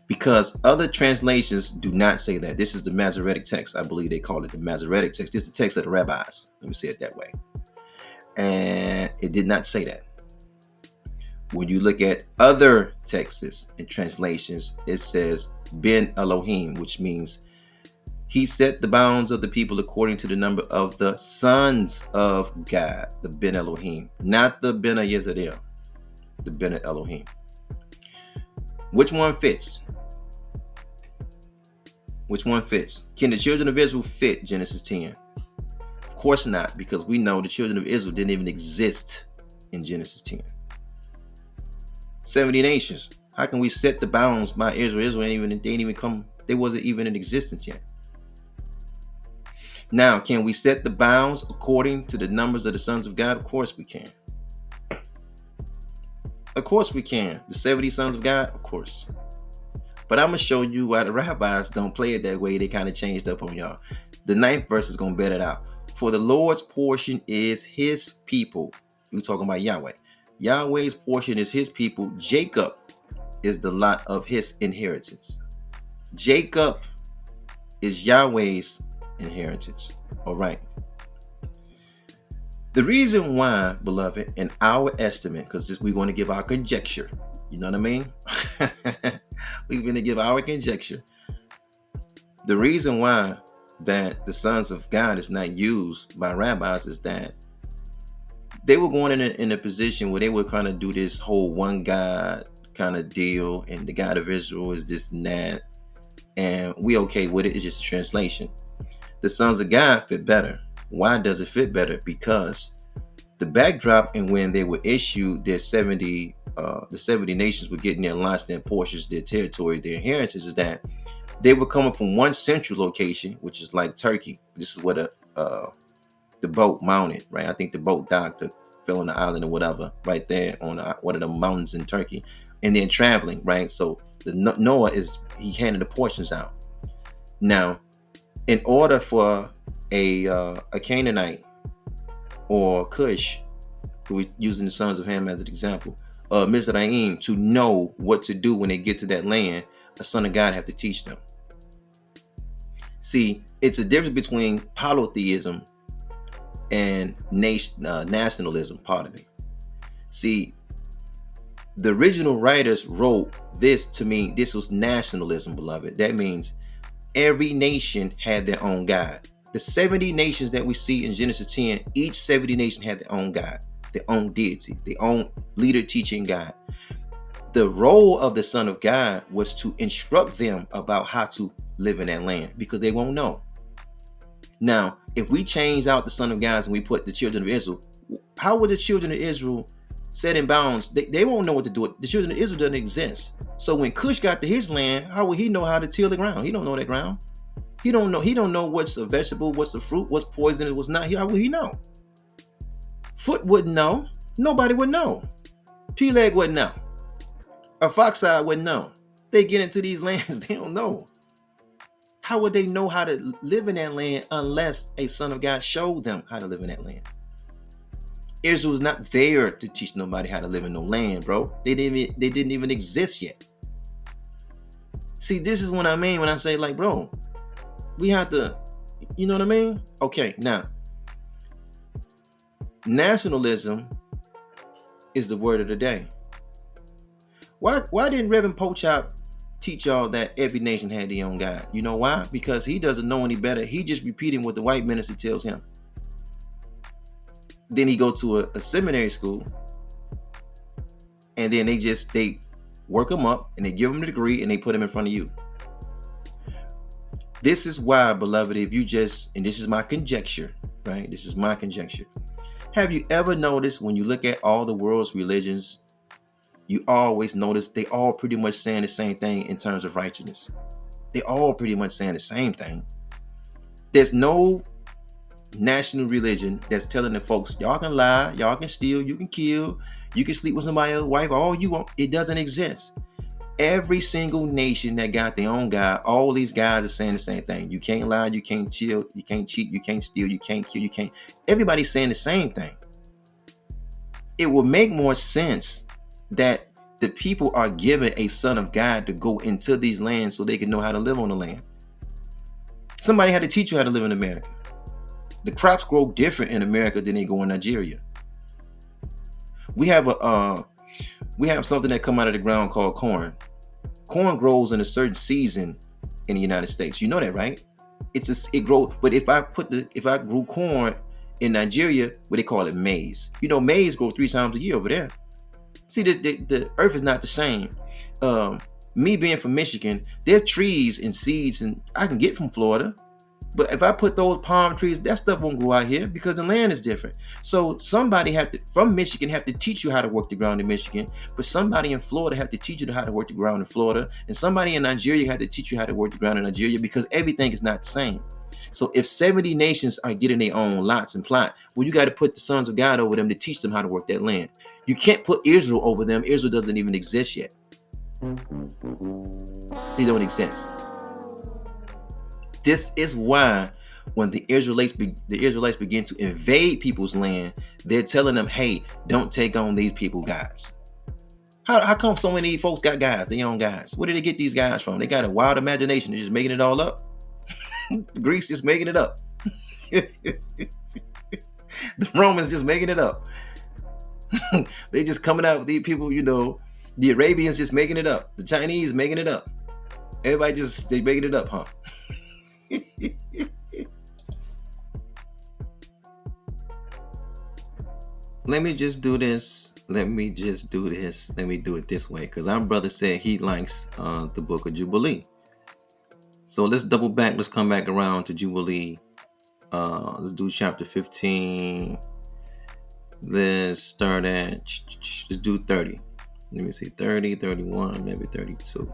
Because other translations do not say that. This is the Masoretic text. I believe they call it the Masoretic text. This is the text of the rabbis. Let me say it that way. And it did not say that. When you look at other texts and translations, it says Ben Elohim, which means he set the bounds of the people according to the number of the sons of God, the Ben Elohim, not the Ben Yezreel, the Ben Elohim. Which one fits? Which one fits? Can the children of Israel fit Genesis 10? Of course not, because we know the children of Israel didn't even exist in Genesis 10. 70 nations. How can we set the bounds by Israel? Israel they wasn't even in existence yet. Now, can we set the bounds according to the numbers of the sons of God? Of course we can. Of course we can. The 70 sons of God, of course. But I'm going to show you why the rabbis don't play it that way. They kind of changed up on y'all. The 9th verse is going to bet it out. For the Lord's portion is his people. We're talking about Yahweh. Yahweh's portion is his people. Jacob is the lot of his inheritance. Jacob is Yahweh's inheritance. All right. The reason why, beloved, in our estimate, because we're going to give our conjecture. You know what I mean? We're going to give our conjecture. The reason why that the sons of God is not used by rabbis is that they were going in a position where they were kind of do this whole one God kind of deal, and the God of Israel is this and that, and we okay with it. It's just a translation. The sons of God fit better. Why does it fit better? Because the backdrop and when they were issued their 70, the 70 nations were getting their lots, their portions, their territory, their inheritance, is that they were coming from one central location, which is like Turkey. This is where the boat mounted, right? I think the boat docked, fell on the island or whatever, right there on one of the mountains in Turkey, and then traveling, right? So Noah he handed the portions out. Now, in order for a Canaanite or Cush, who we're using the sons of Ham as an example, Mizraim, to know what to do when they get to that land, a son of God have to teach them. See, it's a difference between polytheism and nationalism, part of it. See, the original writers wrote this to mean this was nationalism, beloved. That means every nation had their own God. The 70 nations that we see in Genesis 10, each 70 nation had their own God, their own deity, their own leader, teaching God. The role of the Son of God was to instruct them about how to live in that land, because they won't know. Now, if we change out the Son of God and we put the children of Israel, how would the children of Israel set in bounds? They won't know what to do. The children of Israel doesn't exist. So when Cush got to his land, how would he know how to till the ground? He don't know that ground. He don't know what's a vegetable, what's a fruit, what's poison, what's not. How would he know? Foot wouldn't know. Nobody would know. Peleg wouldn't know. A fox-eye wouldn't know. They get into these lands, they don't know. How would they know how to live in that land unless a son of God showed them how to live in that land? Israel's not there to teach nobody how to live in no land, bro. They didn't even exist yet. See, this is what I mean when I say, like, bro, we have to, you know what I mean? Okay, now, nationalism is the word of the day. Why didn't Reverend Pochop teach y'all that every nation had their own God? You know why? Because he doesn't know any better. He just repeating what the white minister tells him. Then he go to a seminary school, and then they work him up and they give him the degree and they put him in front of you. This is why, beloved, if you just, and this is my conjecture, right? This is my conjecture. Have you ever noticed when you look at all the world's religions, you always notice they all pretty much saying the same thing in terms of righteousness. They all pretty much saying the same thing. There's no national religion that's telling the folks, y'all can lie, y'all can steal, you can kill, you can sleep with somebody else's wife, all you want. It doesn't exist. Every single nation that got their own God, all these guys are saying the same thing. You can't lie, you can't chill, you can't cheat, you can't steal, you can't kill, you can't. Everybody's saying the same thing. It will make more sense that the people are given a son of God to go into these lands so they can know how to live on the land. Somebody had to teach you how to live in America. The crops grow different in America than they go in Nigeria. We have We have something that come out of the ground called corn. Corn grows in a certain season in the United States. You know that, right? It grows. But if I grew corn in Nigeria, what they call it maize. You know, maize grow 3 times a year over there. See, the earth is not the same. Me being from Michigan, there's trees and seeds, and I can get from Florida. But if I put those palm trees, that stuff won't grow out here because the land is different. So somebody from Michigan have to teach you how to work the ground in Michigan, but somebody in Florida have to teach you how to work the ground in Florida, and somebody in Nigeria have to teach you how to work the ground in Nigeria, because everything is not the same. So if 70 nations are getting their own lots and plot, well, you got to put the sons of God over them to teach them how to work that land. You can't put Israel over them. Israel doesn't even exist yet. They don't exist. This is why when the Israelites begin to invade people's land, they're telling them, hey, don't take on these people guys. How come so many folks got guys, their own guys? Where did they get these guys from? They got a wild imagination. They're just making it all up. The Greeks just making it up. The Romans just making it up. They just coming out with these people, you know, the Arabians just making it up. The Chinese making it up. Everybody they making it up, huh? Let me just do this. Let me do it this way, because our brother said he likes the book of Jubilee. So let's double back. Let's come back around to Jubilee. Let's do chapter 15. Let's start at, let's do 30. Let me see, 30, 31, maybe 32.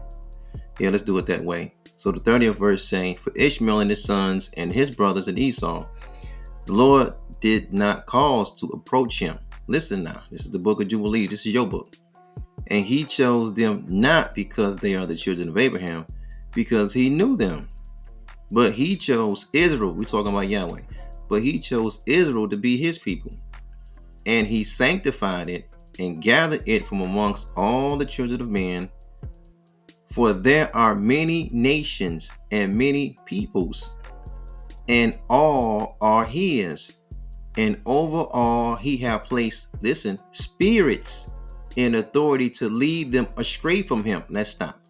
Yeah, let's do it that way. So the 30th verse saying, for Ishmael and his sons and his brothers and Esau, the Lord did not cause to approach him. Listen now, this is the book of Jubilee. This is your book. And he chose them not because they are the children of Abraham, because he knew them. But he chose Israel. We're talking about Yahweh. But he chose Israel to be his people. And he sanctified it and gathered it from amongst all the children of men. For there are many nations and many peoples, and all are his. And over all he hath placed, listen, spirits in authority to lead them astray from him. Let's stop.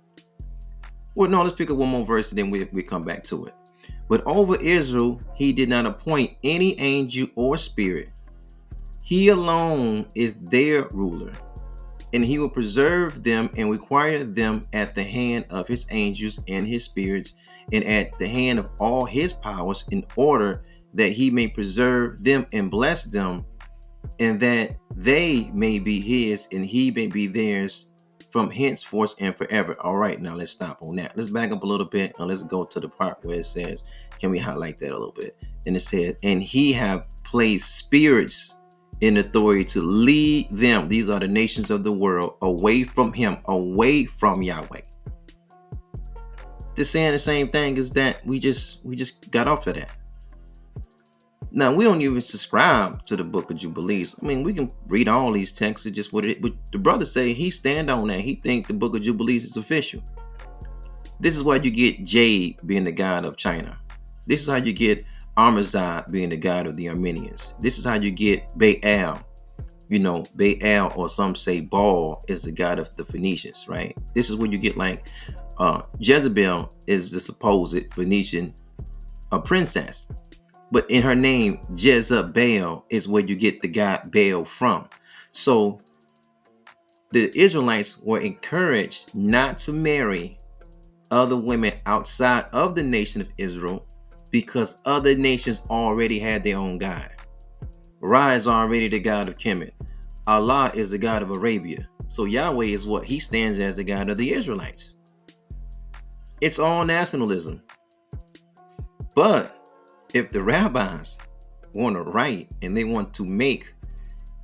Well, no, let's pick up one more verse and then we come back to it. But over Israel he did not appoint any angel or spirit. He alone is their ruler. And he will preserve them and require them at the hand of his angels and his spirits, and at the hand of all his powers, in order that he may preserve them and bless them, and that they may be his and he may be theirs from henceforth and forever. All right, now let's stop on that. Let's back up a little bit and let's go to the part where it says, can we highlight that a little bit? And it said, and he have placed spirits in authority to lead them, these are the nations of the world, away from him, away from Yahweh. They're saying the same thing as that we just got off of that. Now, we don't even subscribe to the book of Jubilees. I mean, we can read all these texts. It's just what the brother say. He stand on that. He think the book of Jubilees is official. This is why you get Jade being the god of China. This is how you get Amazad being the god of the Armenians. This is how you get Baal. You know, Baal, or some say Baal, is the god of the Phoenicians, right? This is where you get like Jezebel is the supposed Phoenician princess. But in her name, Jezebel is where you get the god Baal from. So the Israelites were encouraged not to marry other women outside of the nation of Israel, because other nations already had their own god. Ra is already the god of Kemet. Allah is the god of Arabia. So Yahweh is what? He stands as the god of the Israelites. It's all nationalism. But if the rabbis want to write and they want to make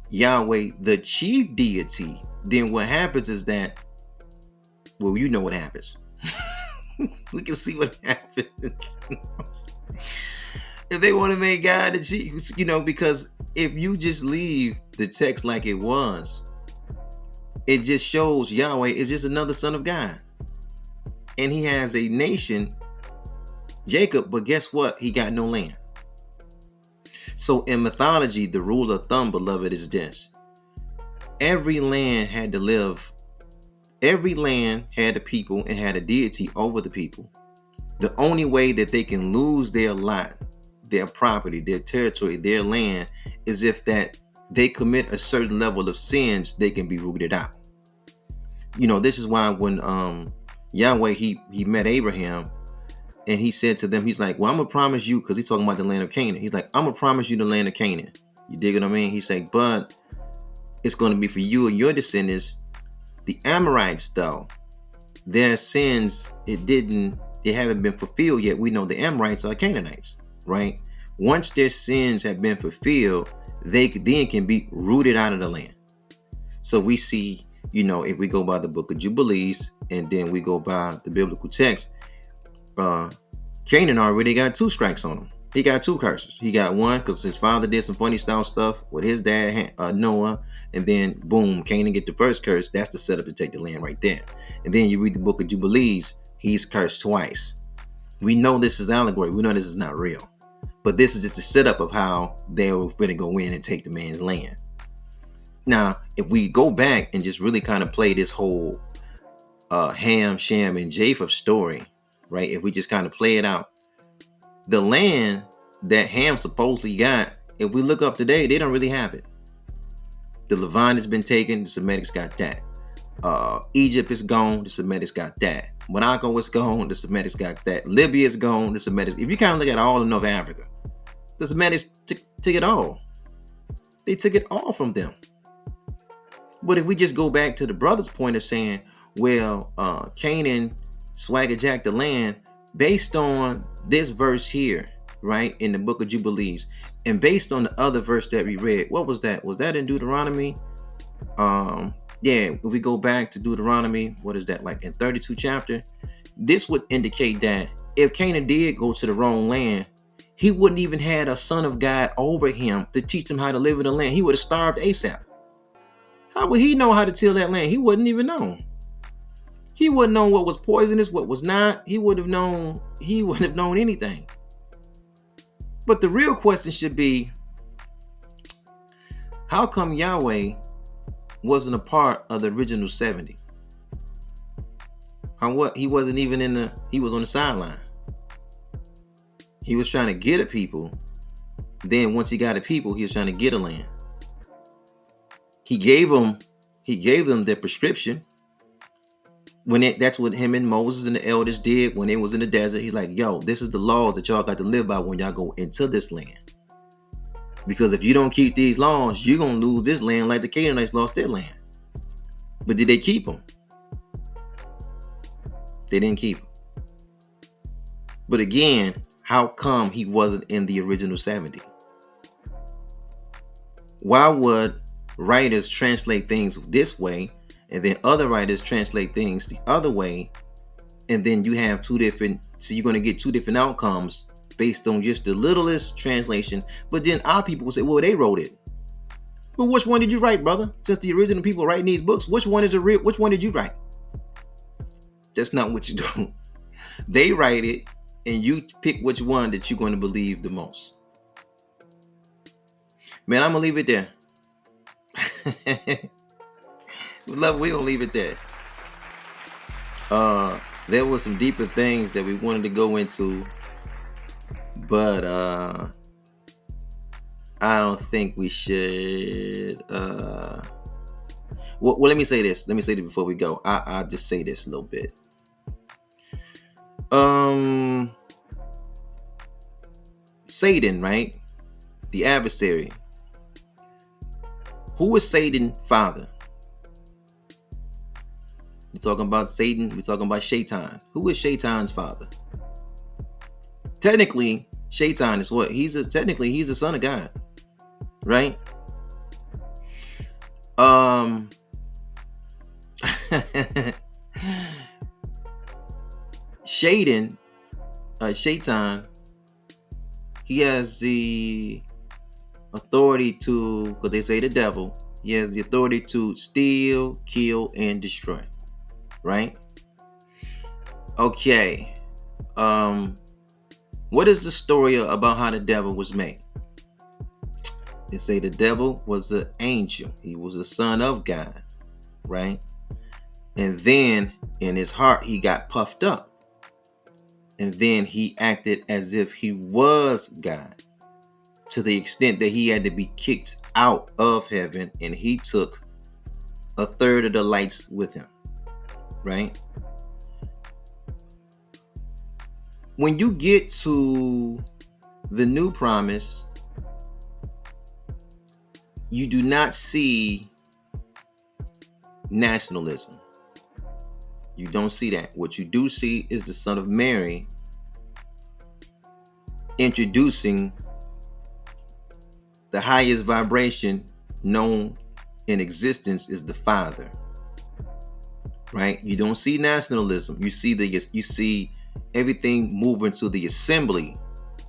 Yahweh the chief deity, then what happens is that, well, you know what happens. We can see what happens. If they want to make God the chief, you know, because if you just leave the text like it was, it just shows Yahweh is just another son of God. And he has a nation, Jacob, but guess what? He got no land. So in mythology, the rule of thumb, beloved, is this. every land had to live. Every land had a people and had a deity over the people. The only way that they can lose their lot, their property, their territory, their land, is if that they commit a certain level of sins, they can be rooted out. This is why when Yahweh he met Abraham, and he said to them, he's like, well, I'm gonna promise you, because he's talking about the land of Canaan. He's like, I'm gonna promise you the land of Canaan. You dig what I mean? He's like, but it's gonna be for you and your descendants. The Amorites, though, their sins, it haven't been fulfilled yet. We know the Amorites are Canaanites, right? Once their sins have been fulfilled, they then can be rooted out of the land. So we see, if we go by the book of Jubilees, and then we go by the biblical text, Canaan already got 2 strikes on him. He got 2 curses. He got one because his father did some funny style stuff with his dad, Noah, and then boom, Canaan get the first curse. That's the setup to take the land right there. And then you read the book of Jubilees, he's cursed twice. We know this is allegory. We know this is not real. But this is just a setup of how they were going to go in and take the man's land. Now, if we go back and just really kind of play this whole Ham, Shem, and Japheth story, right? If we just kind of play it out, the land that Ham supposedly got, if we look up today, they don't really have it. The Levant has been taken, the Semitics got that. Egypt is gone, the Semitics got that. Morocco is gone, the Semitics got that. Libya is gone, the Semitics. If you kind of look at all of North Africa, the Semitics took it all. They took it all from them. But if we just go back to the brother's point of saying, well, Canaan swaggerjacked the land, based on this verse here, right, in the book of Jubilees, and based on the other verse that we read, what was that? Was that in Deuteronomy? If we go back to Deuteronomy, what is that, like in 32 chapter? This would indicate that if Canaan did go to the wrong land, he wouldn't even had a son of God over him to teach him how to live in the land. He would have starved ASAP. How would he know how to till that land? He wouldn't even know. He wouldn't know what was poisonous, what was not. He wouldn't have known anything. But the real question should be, how come Yahweh wasn't a part of the original 70? He wasn't even he was on the sideline. He was trying to get a people. Then once he got a people, he was trying to get a land. He gave them their prescription. That's what him and Moses and the elders did when they was in the desert. He's like, yo, this is the laws that y'all got to live by when y'all go into this land. Because if you don't keep these laws, you're going to lose this land like the Canaanites lost their land. But did they keep them? They didn't keep them. But again, how come he wasn't in the original 70? Why would writers translate things this way, and then other writers translate things the other way, and then you have so you're going to get 2 different outcomes based on just the littlest translation? But then our people will say, well, they wrote it. Well, which one did you write, brother? Since the original people writing these books, which one did you write? That's not what you do. They write it, and you pick which one that you're going to believe the most. Man, I'm going to leave it there. We're going to leave it there. There were some deeper things that we wanted to go into, but I don't think we should. Well, let me say this. Let me say this before we go. I'll just say this a little bit. Satan, right? The adversary. Who is Satan's father? We're talking about Satan. We're talking about Shaitan. Who is Shaitan's father? Technically, Shaitan is what? He's a son of God, right? Shaitan, he has the authority to, because they say the devil, he has the authority to steal, kill, and destroy, right? Okay. What is the story about how the devil was made? They say the devil was an angel. He was a son of God, right? And then in his heart, he got puffed up. And then he acted as if he was God, to the extent that he had to be kicked out of heaven, and he took a third of the lights with him, right? When you get to the new promise, you do not see nationalism. You don't see that. What you do see is the Son of Mary introducing the highest vibration known in existence is the Father, right? You don't see nationalism. You see everything moving to the assembly,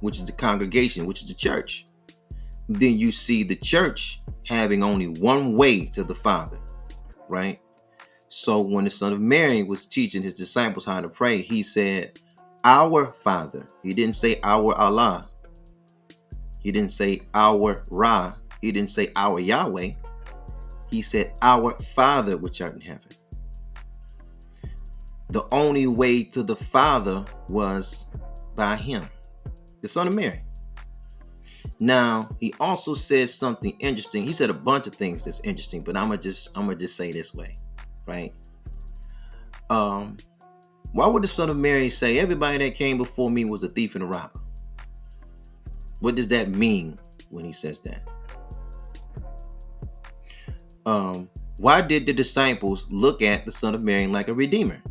which is the congregation, which is the church. Then you see the church having only one way to the Father, right? So when the Son of Mary was teaching his disciples how to pray, he said, "Our Father." He didn't say our Allah. He didn't say our Ra. He didn't say our Yahweh. He said, "Our Father which art in heaven." The only way to the Father was by him, the Son of Mary. Now, he also said something interesting. He said a bunch of things that's interesting, but I'm gonna just say this way, right? Why would the Son of Mary say everybody that came before me was a thief and a robber? What does that mean when he says that? Why did the disciples look at the Son of Mary like a redeemer?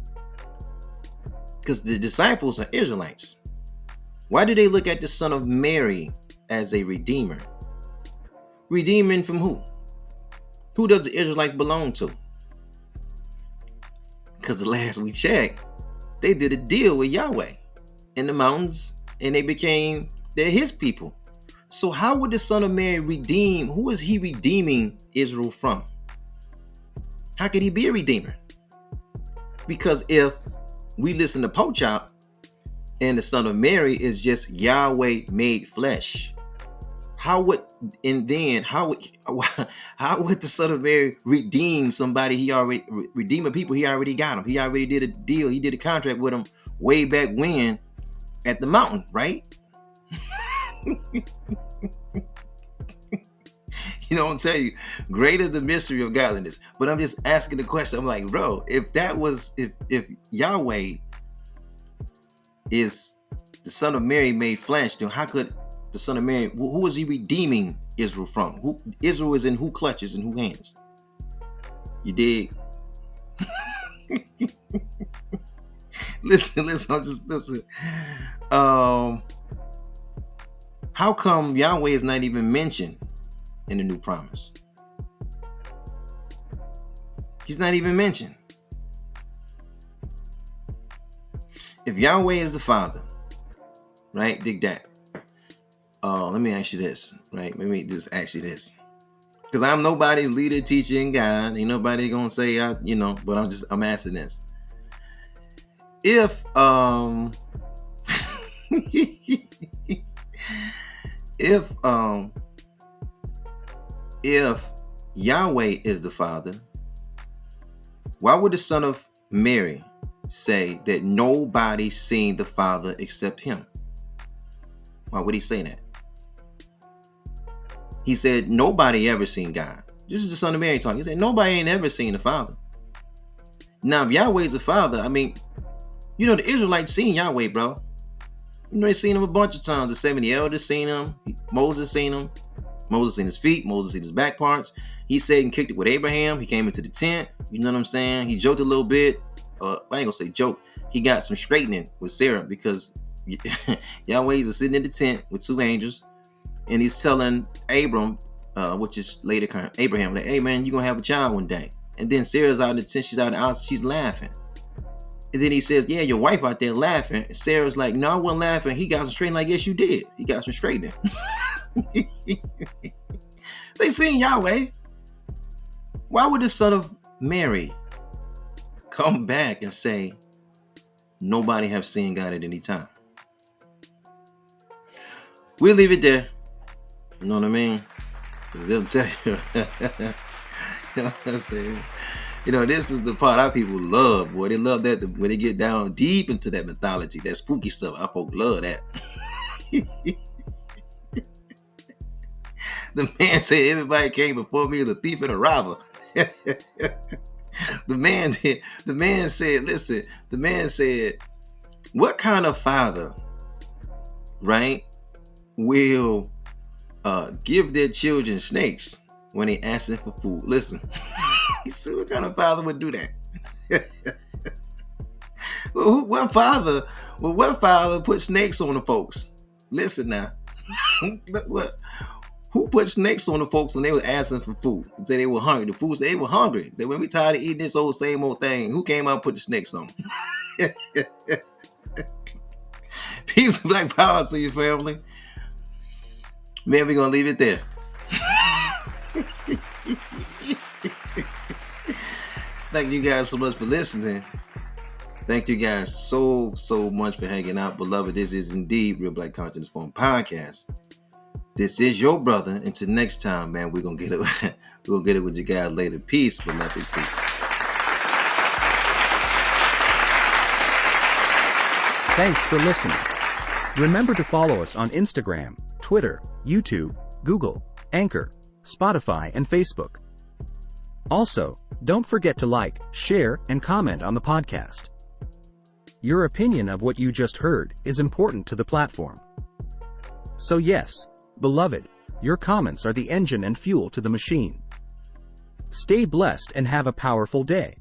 Because the disciples are Israelites. Why do they look at the Son of Mary as a redeemer? Redeeming from who? Who does the Israelites belong to? Because the last we checked, they did a deal with Yahweh in the mountains, and they're his people. So how would the Son of Mary redeem? Who is he redeeming Israel from? How could he be a redeemer? Because if we listen to Pochop, and the Son of Mary is just Yahweh made flesh, how would the Son of Mary redeem somebody redeem a people he already got him? He already did a deal. He did a contract with him way back when at the mountain, right? You know what I'm telling you? Great is the mystery of godliness. But I'm just asking the question. I'm like, bro, if Yahweh is the Son of Mary made flesh, then how could the Son of Mary, who is he redeeming Israel from? Israel is in who clutches and who hands? You dig? Listen. How come Yahweh is not even mentioned in the new promise? He's not even mentioned. If Yahweh is the Father, right? Dig that. Let me ask you this, right? Let me just ask you this. Because I'm nobody's leader, teacher, and guide. Ain't nobody gonna say but I'm asking this. If if Yahweh is the Father, why would the Son of Mary say that nobody's seen the Father except him? Why would he say that? He said nobody ever seen God. This is the Son of Mary talking. He said nobody ain't ever seen the Father. Now, if Yahweh's the Father, I mean, the Israelites seen Yahweh, bro. They seen him a bunch of times. The 70 elders seen him. Moses seen him. Moses seen his feet. Moses seen his back parts. He said and kicked it with Abraham. He came into the tent. You know what I'm saying? He joked a little bit. I ain't gonna say joke. He got some straightening with Sarah because Yahweh is sitting in the tent with two angels, and he's telling Abram, which is later Abraham, like, hey man, you're gonna have a child one day. And then Sarah's out in the tent. She's out in the house. She's laughing. And then he says, yeah, your wife out there laughing. And Sarah's like, no, I wasn't laughing. He got some straightening. Like, yes, you did. He got some straightening. They seen Yahweh. Why would the Son of Mary come back and say, nobody have seen God at any time? We'll leave it there. You know what I mean? They'll tell you. You know what I'm saying? You know, this is the part our people love, boy. They love that when they get down deep into that mythology, that spooky stuff. Our folk love that. The man said everybody came before me as a thief and a robber. The man said, listen, the man said, what kind of father, right, will give their children snakes when they ask them for food? Listen, he said, what kind of father would do that? What father put snakes on the folks? Listen now. Who put snakes on the folks when they were asking for food? They said they were hungry. The food said they were hungry. They when we tired of eating this same old thing. Who came out and put the snakes on them? Peace and black power to your family. Man, we're gonna leave it there. Thank you guys so much for listening. Thank you guys so much for hanging out, beloved. This is indeed Real Black Consciousness Forum Podcast. This is your brother. Until next time, man, we're gonna get it. We're gonna get it with you guys later. Peace, beloved. Peace. Thanks for listening. Remember to follow us on Instagram, Twitter, YouTube, Google, Anchor, Spotify, and Facebook. Also, don't forget to like, share, and comment on the podcast. Your opinion of what you just heard is important to the platform. So yes, beloved, your comments are the engine and fuel to the machine. Stay blessed and have a powerful day.